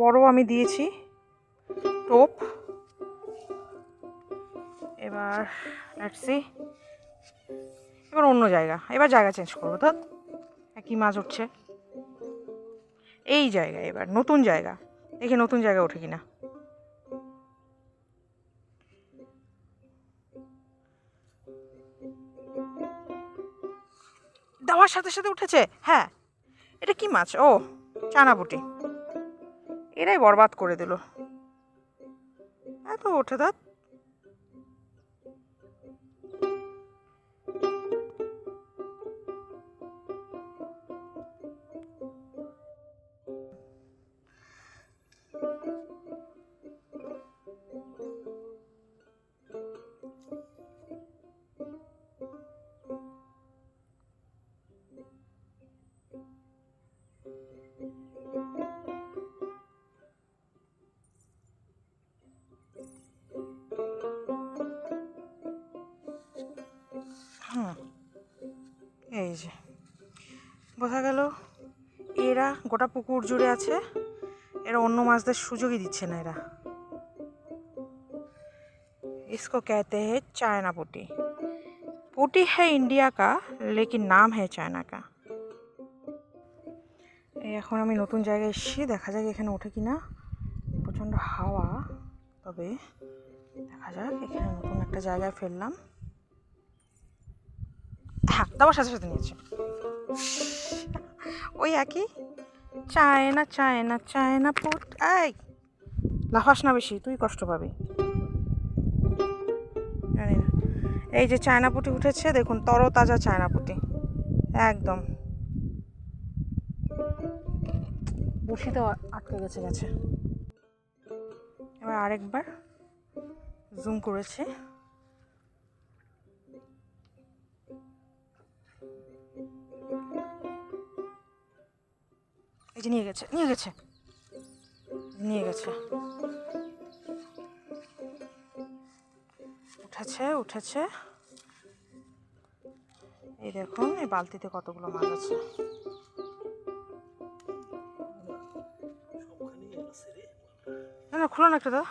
বড় আমি দিয়েছি টোপ। এবার লেটস সি, এবার অন্য জায়গা, এবার জায়গা চেঞ্জ করবো। তো কি মাছ উঠছে এই জায়গায়, এবার নতুন জায়গা, দেখি নতুন জায়গা ওঠে কিনা। দেওয়ার সাথে সাথে উঠেছে। হ্যাঁ, এটা কি মাছ? ও, চায়নাপুঁটি। এরাই বরবাদ করে দিল। এত ওঠে দাঁত। এই যে বোঝা গেল এরা গোটা পুকুর জুড়ে আছে, এরা অন্য মাছদের সুযোগই দিচ্ছে না। এরা, इसको कहते हैं चाइना पुटी। पुटी है इंडिया का, लेकिन नाम है चाइना का। এখন আমি নতুন জায়গায় এসেছি, দেখা যাক এখানে ওঠে কিনা। প্রচণ্ড হাওয়া, তবে দেখা যাক। এখানে নতুন একটা জায়গায় ফেললাম। হ্যাঁ, দেওয়ার সাথে সাথে নিয়েছে। ওই একই চায়না চায়না চায়না পুট। এই লাফাস না বেশি, তুই কষ্ট পাবি। জানি না। এই যে চায়না পুঁটি উঠেছে, দেখুন, তরতাজা চায়না পুঁটি একদম। বড়শিতেও আটকে গেছে। এবার আরেকবার জুম করেছে। এই যে নিয়ে গেছে। উঠেছে। এই দেখুন, এই বালতিতে কতগুলো মাছ আছে। না, খুলো না একটা দাদা।